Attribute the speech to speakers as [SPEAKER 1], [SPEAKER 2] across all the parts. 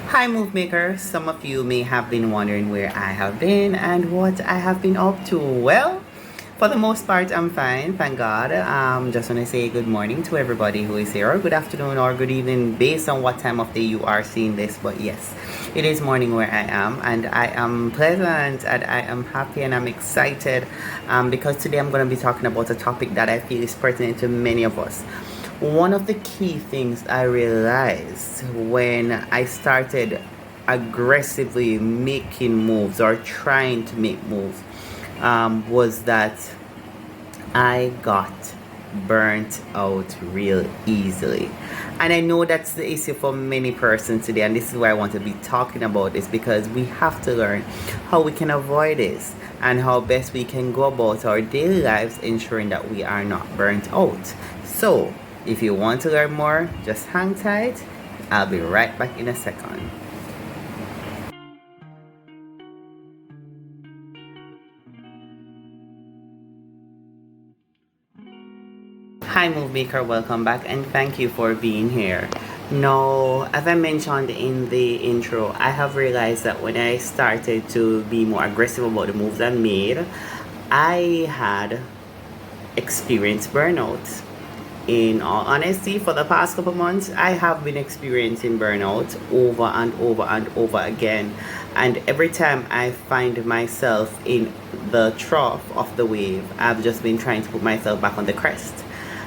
[SPEAKER 1] Hi, Move Maker. Some of you may have been wondering where I have been and what I have been up to. Well, for the most part, I'm fine, thank God. Just want to say good morning to everybody who is here, or good afternoon, or good evening, based on what time of day you are seeing this. But yes, it is morning where I am, and I am pleasant, and I am happy, and I'm excited because today I'm going to be talking about a topic that I feel is pertinent to many of us. One of the key things I realized when I started aggressively making moves or trying to make moves was that I got burnt out real easily. And I know that's the issue for many persons today, and this is why I want to be talking about this, because we have to learn how we can avoid this and how best we can go about our daily lives ensuring that we are not burnt out. So if you want to learn more, just hang tight. I'll be right back in a second. Hi, Move Maker, welcome back, and thank you for being here. Now, as I mentioned in the intro, I have realized that when I started to be more aggressive about the moves I made, I had experienced burnout. In all honesty, for the past couple months, I have been experiencing burnout over and over and over again. And every time I find myself in the trough of the wave, I've just been trying to put myself back on the crest.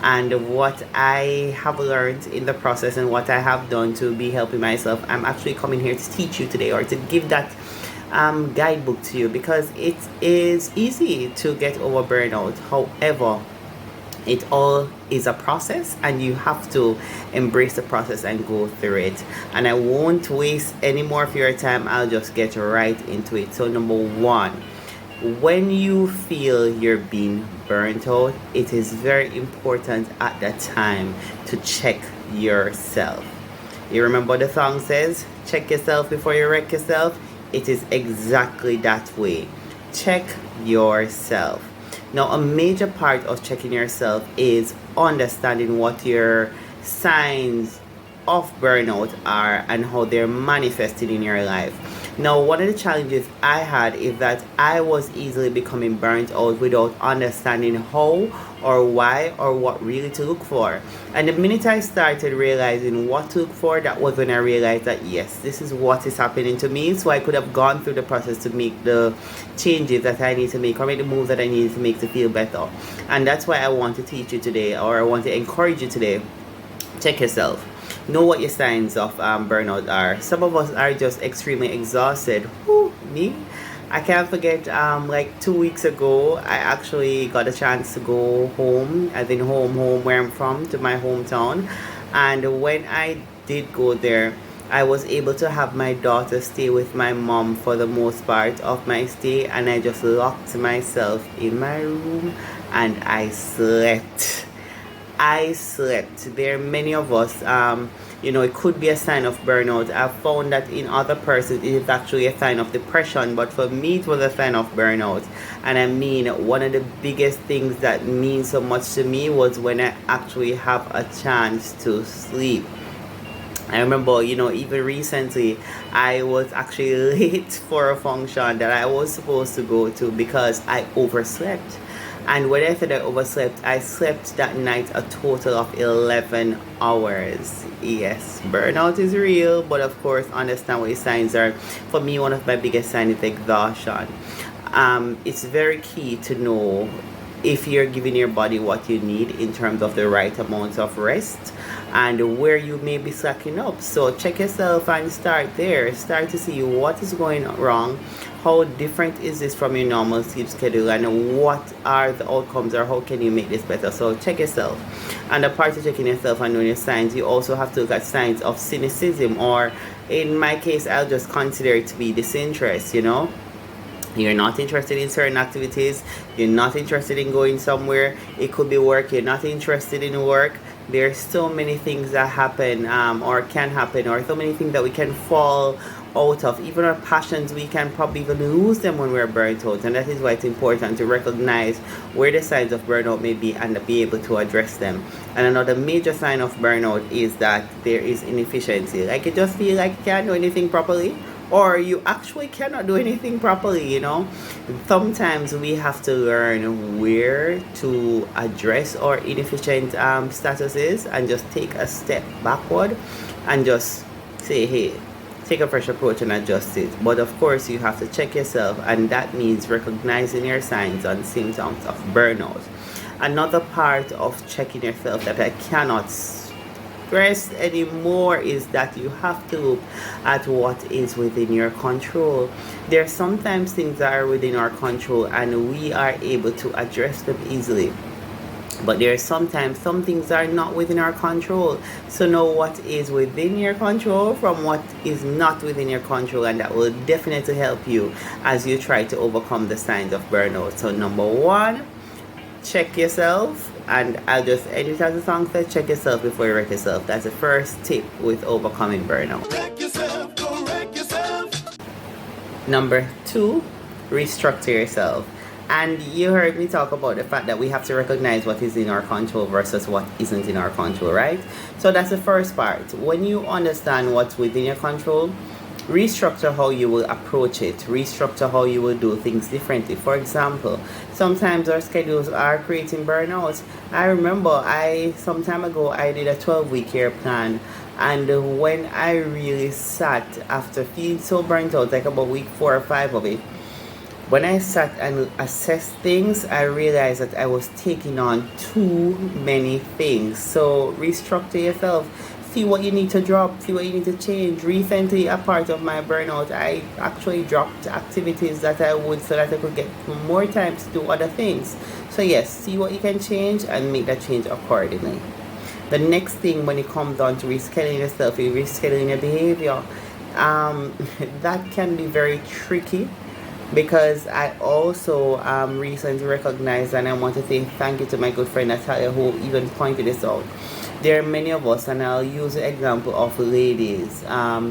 [SPEAKER 1] And what I have learned in the process and what I have done to be helping myself, I'm actually coming here to teach you today, or to give that guidebook to you, because it is easy to get over burnout. However, it all is a process, and you have to embrace the process and go through it. And I won't waste any more of your time. I'll just get right into it. So number one, when you feel you're being burnt out, it is very important at that time to check yourself. You remember what the song says, check yourself before you wreck yourself? It is exactly that way. Check yourself. Now, a major part of checking yourself is understanding what your signs of burnout are and how they're manifested in your life. Now, one of the challenges I had is that I was easily becoming burnt out without understanding how or why or what really to look for. And the minute I started realizing what to look for, that was when I realized that yes, this is what is happening to me. So I could have gone through the process to make the changes that I need to make, or make the moves that I need to make to feel better. And that's why I want to teach you today, or I want to encourage you today. Check yourself. Know what your signs of burnout are. Some of us are just extremely exhausted. Me, I can't forget, like 2 weeks ago, I actually got a chance to go home, as in home where I'm from, to my hometown. And when I did go there, I was able to have my daughter stay with my mom for the most part of my stay, and I just locked myself in my room and I slept. There are many of us, it could be a sign of burnout. I've found that in other persons it is actually a sign of depression, but for me it was a sign of burnout. And I mean, one of the biggest things that means so much to me was when I actually have a chance to sleep. I remember, even recently, I was actually late for a function that I was supposed to go to because I overslept. And when I said I overslept, I slept that night a total of 11 hours. Yes, burnout is real, but of course, understand what your signs are. For me, one of my biggest signs is exhaustion. It's very key to know if you're giving your body what you need in terms of the right amount of rest and where you may be slacking up. So check yourself and start there. Start to see what is going wrong. How different is this from your normal sleep schedule, and what are the outcomes, or how can you make this better? So check yourself. And apart from checking yourself and knowing your signs, you also have to look at signs of cynicism, or in my case, I'll just consider it to be disinterest. You're not interested in certain activities, you're not interested in going somewhere. It could be work, you're not interested in work. There's so many things that happen, or can happen, or so many things that we can fall out of. Even our passions, we can probably even lose them when we're burnt out. And that is why it's important to recognize where the signs of burnout may be and to be able to address them. And another major sign of burnout is that there is inefficiency. Like you just feel like you can't do anything properly, or you actually cannot do anything properly. Sometimes we have to learn where to address our inefficient statuses and just take a step backward and just say, hey, take a fresh approach and adjust it. But of course, you have to check yourself, and that means recognizing your signs and symptoms of burnout. Another part of checking yourself that I cannot stress anymore is that you have to look at what is within your control. There are sometimes things that are within our control and we are able to address them easily, but there are sometimes some things are not within our control. So know what is within your control from what is not within your control, and that will definitely help you as you try to overcome the signs of burnout. So number one, check yourself. And I'll just edit as the song says, check yourself before you wreck yourself. That's the first tip with overcoming burnout. Wreck yourself, go wreck yourself. Number two, restructure yourself. And you heard me talk about the fact that we have to recognize what is in our control versus what isn't in our control, right? So that's the first part. When you understand what's within your control, restructure how you will approach it, restructure how you will do things differently. For example, sometimes our schedules are creating burnouts. I remember some time ago I did a 12-week year plan, and when I really sat after feeling so burnt out, like about week 4 or 5 of it, when I sat and assessed things, I realized that I was taking on too many things. So restructure yourself. See what you need to drop, see what you need to change. Recently, a part of my burnout, I actually dropped activities that I would so that I could get more time to do other things. So yes, see what you can change and make that change accordingly. The next thing when it comes down to rescheduling yourself is rescheduling your behavior. That can be very tricky, because I also recently recognized, and I want to say thank you to my good friend Natalia who even pointed this out. There are many of us, and I'll use the example of ladies,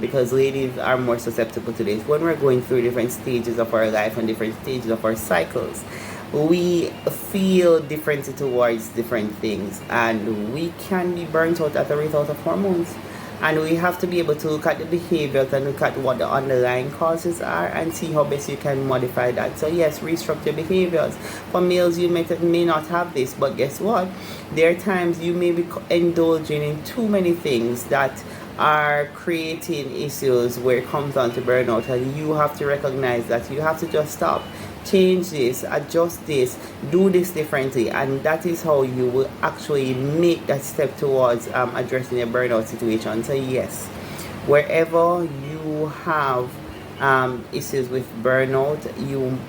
[SPEAKER 1] because ladies are more susceptible to this. When we're going through different stages of our life and different stages of our cycles, we feel differently towards different things, and we can be burnt out as a result of hormones. And we have to be able to look at the behaviors and look at what the underlying causes are and see how best you can modify that. So yes, restructure behaviors. For males, you may not have this, but guess what? There are times you may be indulging in too many things that are creating issues where it comes down to burnout, and you have to recognize that you have to just stop, change this, adjust this, do this differently, and that is how you will actually make that step towards addressing a burnout situation. So yes, wherever you have issues with burnout,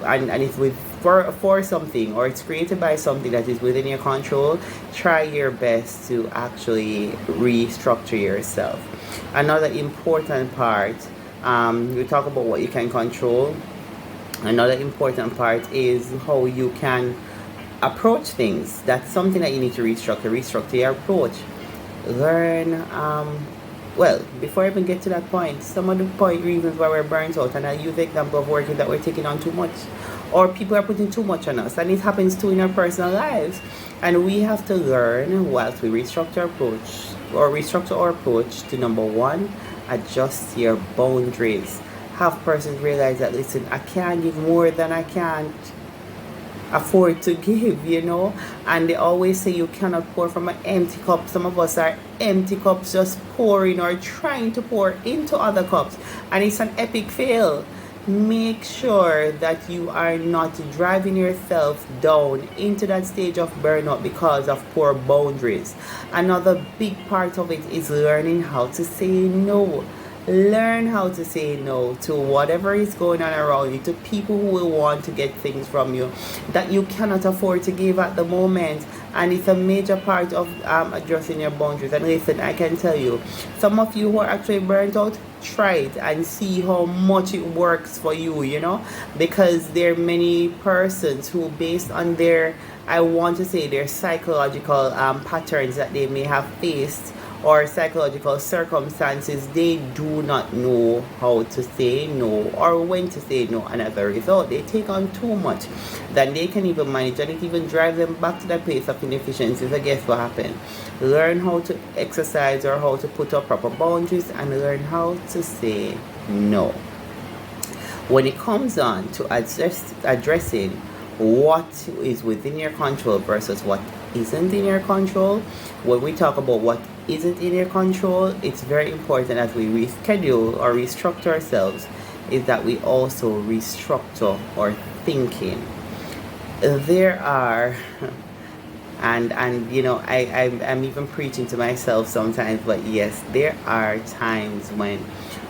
[SPEAKER 1] and it's with for something, or it's created by something that is within your control, try your best to actually restructure yourself. Another important part, we talk about what you can control. Another important part is how you can approach things. That's something that you need to restructure your approach. Learn, well, before I even get to that point, some of the reasons why we're burnt out, and I use the example of working that we're taking on too much, or people are putting too much on us, and it happens too in our personal lives. And we have to learn, whilst we restructure our approach, to number one, adjust your boundaries. Have persons realize that, listen, I can't give more than I can't afford to give, and they always say you cannot pour from an empty cup. Some of us are empty cups, just pouring or trying to pour into other cups, and it's an epic fail. Make sure that you are not driving yourself down into that stage of burnout because of poor boundaries. Another big part of it is learning how to say no. Learn how to say no to whatever is going on around you, to people who will want to get things from you that you cannot afford to give at the moment. And it's a major part of addressing your boundaries. And listen, I can tell you, some of you who are actually burnt out, try it and see how much it works for you, because there are many persons who, based on their, I want to say, their psychological patterns that they may have faced, or psychological circumstances, they do not know how to say no or when to say no, and as a result they take on too much than they can even manage, and it even drives them back to that place of inefficiency. So guess what happened? Learn how to exercise or how to put up proper boundaries, and learn how to say no. When it comes on to addressing what is within your control versus what isn't in your control, when we talk about what isn't in your control, it's very important as we reschedule or restructure ourselves, is that we also restructure our thinking. There are, and I'm even preaching to myself sometimes, but yes, there are times when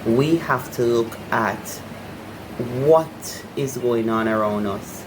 [SPEAKER 1] we have to look at what is going on around us.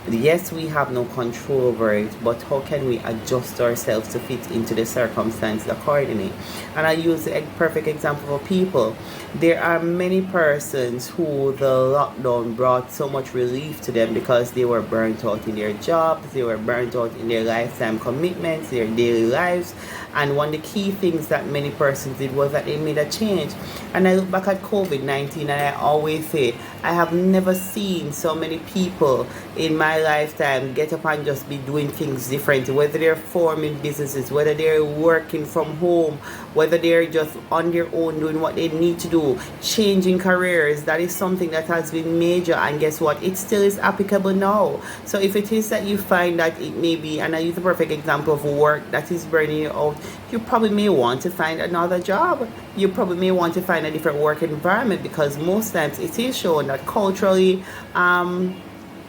[SPEAKER 1] Yes, we have no control over it, but how can we adjust ourselves to fit into the circumstances accordingly? And I use a perfect example for people. There are many persons who the lockdown brought so much relief to them because they were burnt out in their jobs, they were burnt out in their lifetime commitments, their daily lives. And one of the key things that many persons did was that they made a change. And I look back at COVID-19 and I always say, I have never seen so many people in my lifetime get up and just be doing things different, whether they're forming businesses, whether they're working from home, whether they're just on their own doing what they need to do, changing careers. That is something that has been major, and guess what? It still is applicable now. So if it is that you find that it may be, and I use a perfect example of work that is burning you out, you probably may want to find another job. You probably may want to find a different work environment, because most times it is shown that culturally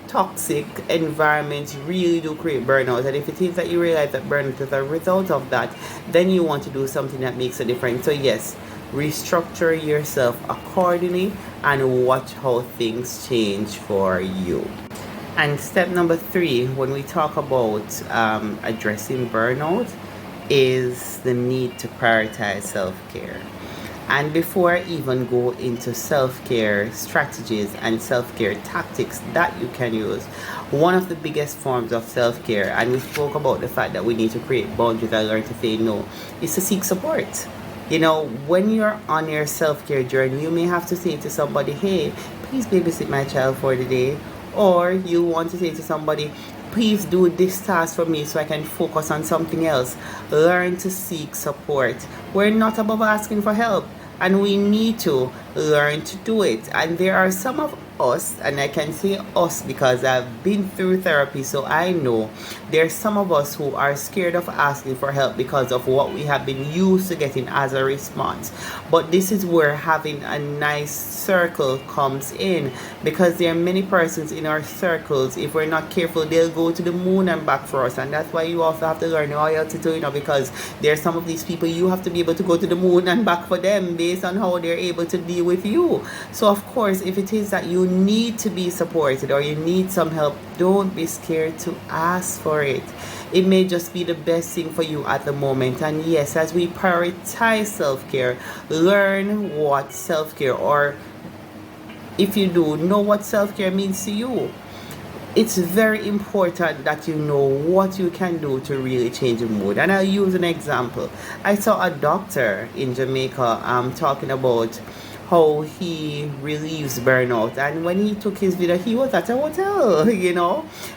[SPEAKER 1] toxic environments really do create burnout. And if it is that you realize that burnout is a result of that, then you want to do something that makes a difference. So yes, restructure yourself accordingly and watch how things change for you. And step number 3, when we talk about addressing burnout, is the need to prioritize self-care. And before I even go into self-care strategies and self-care tactics that you can use, one of the biggest forms of self-care, and we spoke about the fact that we need to create boundaries and learn to say no, is to seek support. When you're on your self-care journey, you may have to say to somebody, hey, please babysit my child for the day. Or you want to say to somebody, please do this task for me so I can focus on something else. Learn to seek support. We're not above asking for help, and we need to learn to do it. And there are some of us, and I can say us because I've been through therapy, so I know there's some of us who are scared of asking for help because of what we have been used to getting as a response. But this is where having a nice circle comes in, because there are many persons in our circles, if we're not careful, they'll go to the moon and back for us. And that's why you also have to learn loyalty to, because there's some of these people you have to be able to go to the moon and back for them based on how they're able to deal with you. So of course, if it is that you need to be supported or you need some help, don't be scared to ask for it. It may just be the best thing for you at the moment. And yes, as we prioritize self-care, learn what self-care, or if you do know what self-care means to you, it's very important that you know what you can do to really change the mood. And I'll use an example. I saw a doctor in Jamaica talking about how he relieves burnout, and when he took his video, he was at a hotel.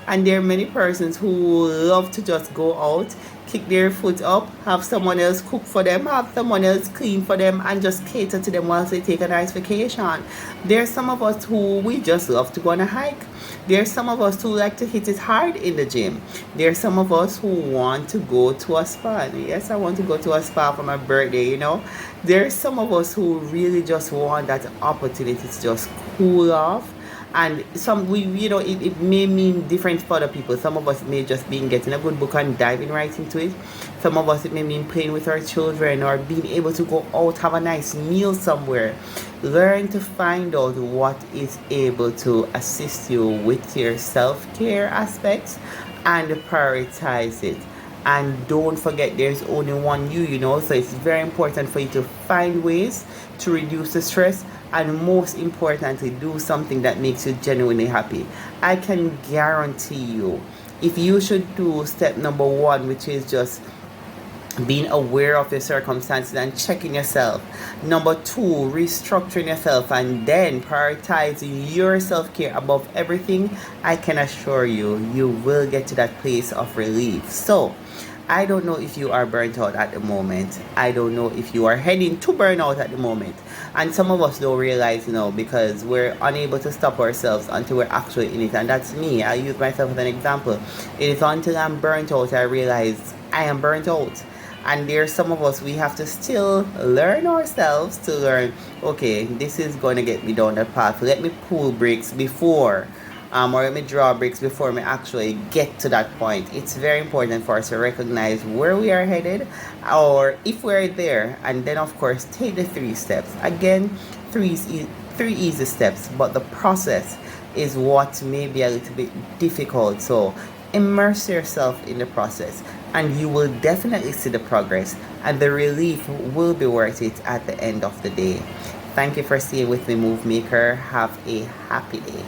[SPEAKER 1] And there are many persons who love to just go out, kick their foot up, have someone else cook for them, have someone else clean for them, and just cater to them whilst they take a nice vacation. There are some of us who we just love to go on a hike. There are some of us who like to hit it hard in the gym. There are some of us who want to go to a spa. Yes, I want to go to a spa for my birthday, There are some of us who really just want that opportunity to just cool off And some we you know it may mean different for other people. Some of us may just mean getting a good book and diving right into it. Some of us it may mean playing with our children or being able to go out, have a nice meal somewhere. Learn to find out what is able to assist you with your self-care aspects and prioritize it. And don't forget, there's only one you, so it's very important for you to find ways to reduce the stress, and most importantly, do something that makes you genuinely happy. I can guarantee you, if you should do step number one, which is just being aware of your circumstances and checking yourself. Number two, restructuring yourself and then prioritizing your self-care above everything. I can assure you, you will get to that place of relief. So I don't know if you are burnt out at the moment. I don't know if you are heading to burnout at the moment. And some of us don't realize, because we're unable to stop ourselves until we're actually in it. And that's me. I use myself as an example. It is until I'm burnt out I realize I am burnt out. And there's some of us, we have to still learn ourselves to learn, okay, this is going to get me down that path. Let me pull brakes before or let me draw brakes before me actually get to that point. It's very important for us to recognize where we are headed, or if we're there, and then of course take the 3 steps. Again, three easy steps, but the process is what may be a little bit difficult. So immerse yourself in the process and you will definitely see the progress, and the relief will be worth it at the end of the day. Thank you for staying with me, Move Maker. Have a happy day.